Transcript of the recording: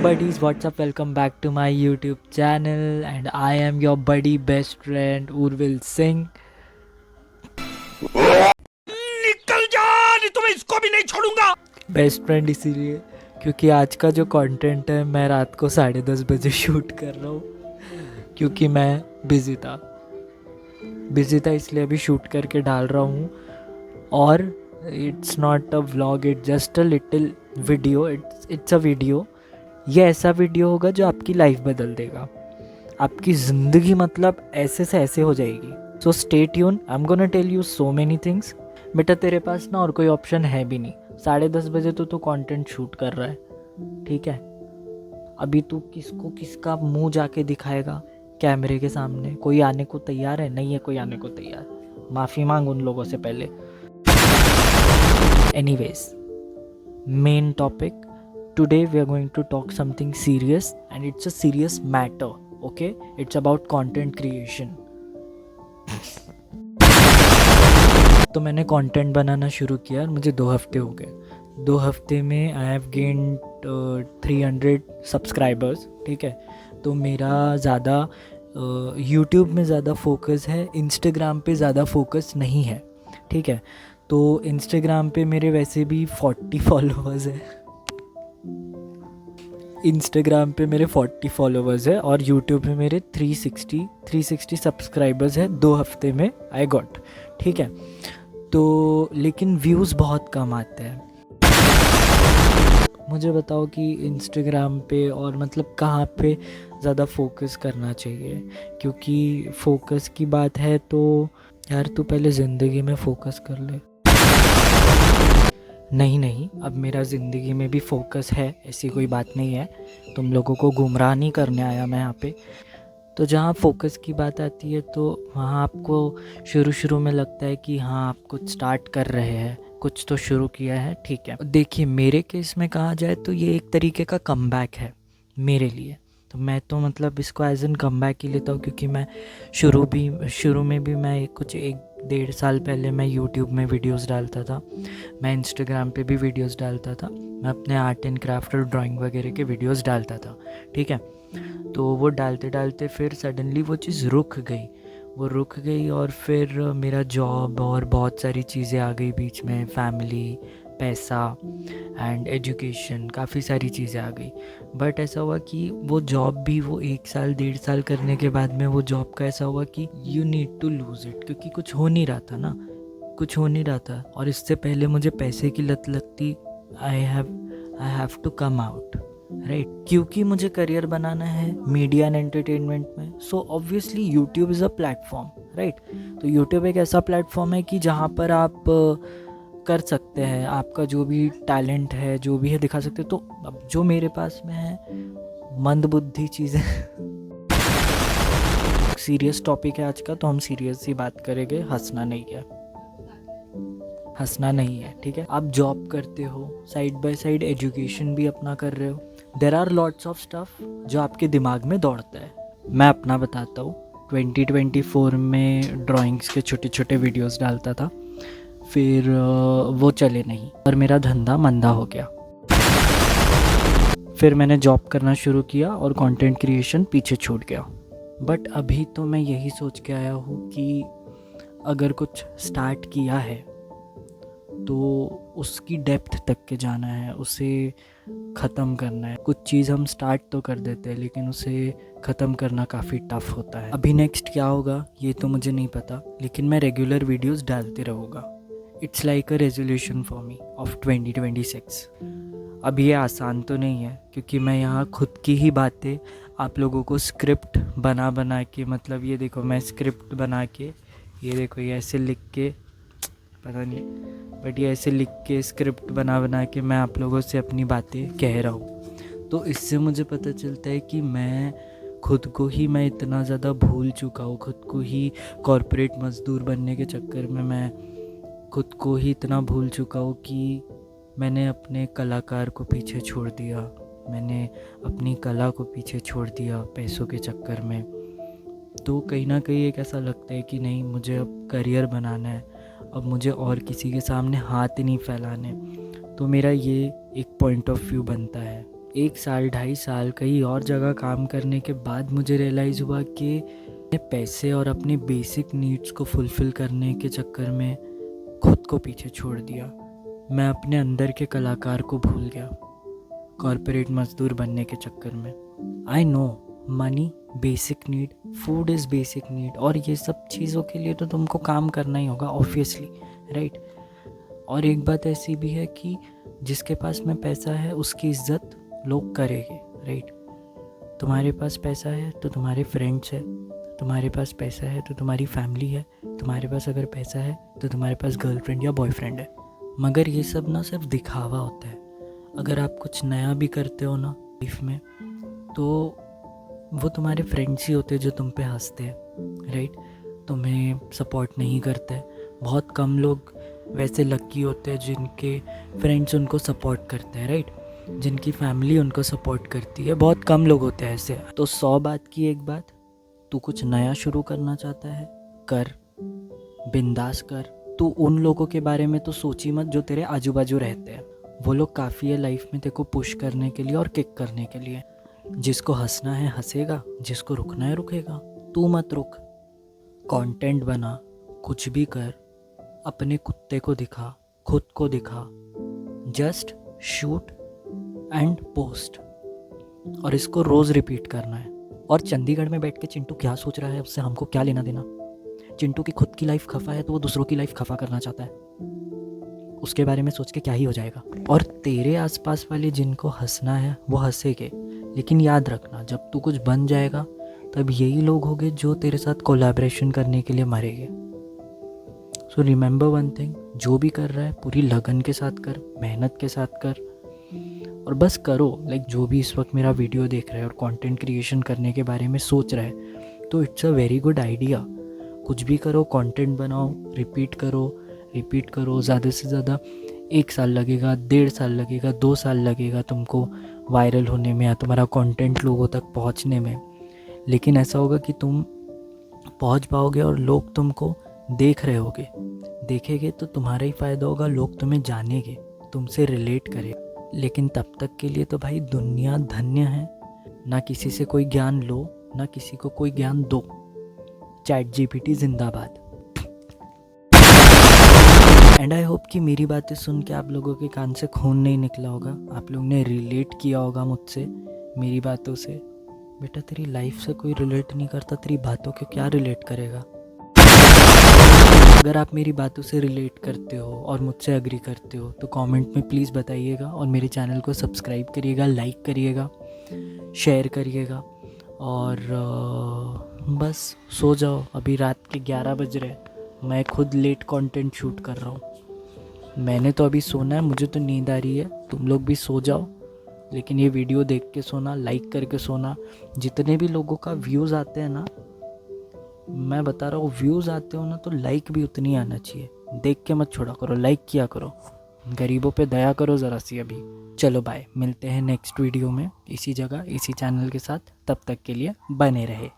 buddies, what's up? Welcome back to my YouTube channel, and I am your buddy best friend Urvil Singh. निकल जा, नहीं तो मैं इसको भी नहीं छोड़ूंगा। बेस्ट फ्रेंड इसीलिए क्योंकि आज का जो कंटेंट है मैं रात को 10:30 बजे शूट कर रहा हूँ क्योंकि मैं बिज़ी था इसलिए अभी शूट करके डाल रहा हूँ। और it's not a vlog, it's just a little video, it's a video. ये ऐसा वीडियो होगा जो आपकी लाइफ बदल देगा, आपकी ज़िंदगी मतलब ऐसे से ऐसे हो जाएगी। So stay tuned, I am gonna tell you so many things. बेटा तेरे पास ना और कोई ऑप्शन है भी नहीं। 10:30 बजे तो तू कंटेंट शूट कर रहा है, ठीक है? अभी तू किसका मुंह जाके दिखाएगा कैमरे के सामने? कोई आने को तैयार है? नहीं है कोई आने को तैयार। माफ़ी मांग उन लोगों से पहले। Anyways, main topic, today we are going to talk something serious and it's a serious matter. Okay, it's about content creation. तो मैंने कंटेंट बनाना शुरू किया और मुझे 2 हफ्ते हो गए। 2 हफ्ते में आई हैव गेन्ड 300 सब्सक्राइबर्स, ठीक है? तो मेरा ज़्यादा यूट्यूब में ज़्यादा फोकस है, इंस्टाग्राम पे ज़्यादा फोकस नहीं है, ठीक है? तो इंस्टाग्राम पे मेरे वैसे भी 40 फॉलोअर्स हैं। इंस्टाग्राम पे मेरे 40 फॉलोअर्स है और यूट्यूब पे मेरे 360 सब्सक्राइबर्स है। 2 हफ्ते में आई गॉट, ठीक है? तो लेकिन व्यूज़ बहुत कम आते हैं। मुझे बताओ कि इंस्टाग्राम पे और मतलब कहाँ पे ज़्यादा फोकस करना चाहिए? क्योंकि फोकस की बात है तो यार तू पहले ज़िंदगी में फोकस कर ले। नहीं, अब मेरा ज़िंदगी में भी फोकस है, ऐसी कोई बात नहीं है। तुम लोगों को गुमराह नहीं करने आया मैं यहाँ पे। तो जहाँ फोकस की बात आती है तो वहाँ आपको शुरू में लगता है कि हाँ आप कुछ स्टार्ट कर रहे हैं, कुछ तो शुरू किया है, ठीक है? देखिए मेरे केस में कहा जाए तो ये एक तरीके का कमबैक है मेरे लिए। तो मैं तो मतलब इसको एज एन कमबैक ही लेता हूँ क्योंकि मैं शुरू में भी मैं कुछ 1-1.5 साल पहले मैं यूट्यूब में वीडियोस डालता था, मैं इंस्टाग्राम पे भी वीडियोस डालता था, मैं अपने आर्ट एंड क्राफ्ट और ड्राइंग वगैरह के वीडियोस डालता था, ठीक है? तो वो डालते फिर सडनली वो चीज़ रुक गई और फिर मेरा जॉब और बहुत सारी चीज़ें आ गई बीच में, फैमिली, पैसा एंड एजुकेशन, काफ़ी सारी चीज़ें आ गई। बट ऐसा हुआ कि वो जॉब भी वो 1 साल 1.5 साल करने के बाद में वो जॉब का ऐसा हुआ कि you need to lose it, क्योंकि कुछ हो नहीं रहा था। और इससे पहले मुझे पैसे की लत लगती, I have to come out, right? क्योंकि मुझे करियर बनाना है मीडिया एंड एंटरटेनमेंट में। So obviously YouTube is a platform, right? तो यूट्यूब एक ऐसा प्लेटफॉर्म है कि जहाँ पर आप कर सकते हैं, आपका जो भी टैलेंट है जो भी है दिखा सकते हैं। तो अब जो मेरे पास में है मंदबुद्धि चीज़ें सीरियस टॉपिक है आज का, तो हम सीरियस ही बात करेंगे, हंसना नहीं है, ठीक है? आप जॉब करते हो, साइड बाय साइड एजुकेशन भी अपना कर रहे हो। There are lots of stuff जो आपके दिमाग में दौड़ता है। मैं अपना बताता हूँ, 2024 में ड्राइंग्स के छोटे वीडियोस डालता था, फिर वो चले नहीं और मेरा धंधा मंदा हो गया। फिर मैंने जॉब करना शुरू किया और कंटेंट क्रिएशन पीछे छूट गया। बट अभी तो मैं यही सोच के आया हूँ कि अगर कुछ स्टार्ट किया है तो उसकी डेप्थ तक के जाना है, उसे ख़त्म करना है। कुछ चीज़ हम स्टार्ट तो कर देते हैं लेकिन उसे ख़त्म करना काफ़ी टफ होता है। अभी नेक्स्ट क्या होगा ये तो मुझे नहीं पता, लेकिन मैं रेगुलर वीडियोस डालते रहूँगा। It's like a resolution for me of 2026। अब ये आसान तो नहीं है क्योंकि मैं यहाँ खुद की ही बातें आप लोगों को स्क्रिप्ट बना के, मतलब ये देखो मैं स्क्रिप्ट बना के, ये देखो ये ऐसे लिख के, पता नहीं बट ये ऐसे लिख के स्क्रिप्ट बना के मैं आप लोगों से अपनी बातें कह रहा हूँ। तो इससे मुझे पता चलता है कि मैं खुद को ही मैं इतना ज़्यादा भूल चुका हूँ, खुद को ही कॉर्पोरेट मज़दूर बनने के चक्कर में मैं खुद को ही इतना भूल चुका हूँ कि मैंने अपने कलाकार को पीछे छोड़ दिया, मैंने अपनी कला को पीछे छोड़ दिया पैसों के चक्कर में। तो कहीं ना कहीं एक ऐसा लगता है कि नहीं, मुझे अब करियर बनाना है, अब मुझे और किसी के सामने हाथ नहीं फैलाने। तो मेरा ये एक पॉइंट ऑफ व्यू बनता है 1 साल 2.5 साल कहीं और जगह काम करने के बाद मुझे रियलाइज़ हुआ कि मैं पैसे और अपनी बेसिक नीड्स को फुलफ़िल करने के चक्कर में खुद को पीछे छोड़ दिया। मैं अपने अंदर के कलाकार को भूल गया कॉर्पोरेट मज़दूर बनने के चक्कर में। I know money basic need, food is basic need, और ये सब चीज़ों के लिए तो तुमको काम करना ही होगा ऑब्वियसली, राइट। और एक बात ऐसी भी है कि जिसके पास में पैसा है उसकी इज्जत लोग करेंगे, राइट। तुम्हारे पास पैसा है तो तुम्हारे फ्रेंड्स हैं, तुम्हारे पास पैसा है तो तुम्हारी फैमिली है, तुम्हारे पास अगर पैसा है तो तुम्हारे पास गर्लफ्रेंड या बॉयफ्रेंड है। मगर ये सब ना सिर्फ दिखावा होता है। अगर आप कुछ नया भी करते हो ना लाइफ में, तो वो तुम्हारे फ्रेंड्स ही होते हैं जो तुम पे हंसते हैं, राइट। तुम्हें सपोर्ट नहीं करते। बहुत कम लोग वैसे लकी होते हैं जिनके फ्रेंड्स उनको सपोर्ट करते हैं, राइट, जिनकी फैमिली उनको सपोर्ट करती है। बहुत कम लोग होते हैं ऐसे। तो 100 बात की एक बात, तू कुछ नया शुरू करना चाहता है, कर, बिंदास कर। तू उन लोगों के बारे में तो सोची मत जो तेरे आजू बाजू रहते हैं। वो लोग काफ़ी है लाइफ में तेरे को पुश करने के लिए और किक करने के लिए। जिसको हंसना है हंसेगा, जिसको रुकना है रुकेगा। तू मत रुक, कंटेंट बना, कुछ भी कर, अपने कुत्ते को दिखा, खुद को दिखा, जस्ट शूट एंड पोस्ट, और इसको रोज़ रिपीट करना है। और चंडीगढ़ में बैठ के चिंटू क्या सोच रहा है उससे हमको क्या लेना देना। चिंटू की खुद की लाइफ खफा है तो वो दूसरों की लाइफ खफा करना चाहता है, उसके बारे में सोच के क्या ही हो जाएगा। और तेरे आसपास वाले जिनको हंसना है वो हंसेंगे, लेकिन याद रखना जब तू कुछ बन जाएगा तब यही लोग होंगे जो तेरे साथ कोलैबोरेशन करने के लिए मरेंगे। सो रिमेंबर वन थिंग, जो भी कर रहा है पूरी लगन के साथ कर, मेहनत के साथ कर, और बस करो। लाइक जो भी इस वक्त मेरा वीडियो देख रहा है और कंटेंट क्रिएशन करने के बारे में सोच रहा है, तो it's a very good idea. कुछ भी करो, कंटेंट बनाओ, रिपीट करो। ज़्यादा से ज़्यादा 1 साल लगेगा, 1.5 साल लगेगा, 2 साल लगेगा तुमको वायरल होने में या तुम्हारा कंटेंट लोगों तक पहुंचने में। लेकिन ऐसा होगा कि तुम पहुंच पाओगे और लोग तुमको देख रहे होगे। देखेंगे तो तुम्हारा ही फ़ायदा होगा, लोग तुम्हें जानेंगे, तुमसे रिलेट करें। लेकिन तब तक के लिए तो भाई दुनिया धन्य है। ना किसी से कोई ज्ञान लो, ना किसी को कोई ज्ञान दो। ChatGPT जिंदाबाद। एंड आई होप कि मेरी बातें सुन के आप लोगों के कान से खून नहीं निकला होगा, आप लोग ने रिलेट किया होगा मुझसे, मेरी बातों से। बेटा तेरी लाइफ से कोई रिलेट नहीं करता, तेरी बातों को क्या रिलेट करेगा। अगर आप मेरी बातों से रिलेट करते हो और मुझसे एग्री करते हो तो कमेंट में प्लीज़ बताइएगा, और मेरे चैनल को सब्सक्राइब करिएगा, लाइक करिएगा, शेयर करिएगा। और बस सो जाओ, अभी रात के 11 बज रहे हैं। मैं खुद लेट कंटेंट शूट कर रहा हूँ। मैंने तो अभी सोना है, मुझे तो नींद आ रही है। तुम लोग भी सो जाओ, लेकिन ये वीडियो देख के सोना, लाइक करके सोना। जितने भी लोगों का व्यूज़ आते हैं ना, मैं बता रहा हूँ, व्यूज़ आते हो ना तो लाइक भी उतनी आना चाहिए। देख के मत छोड़ा करो, लाइक किया करो। गरीबों पे दया करो ज़रा सी अभी। चलो बाय, मिलते हैं नेक्स्ट वीडियो में इसी जगह इसी चैनल के साथ। तब तक के लिए बने रहे।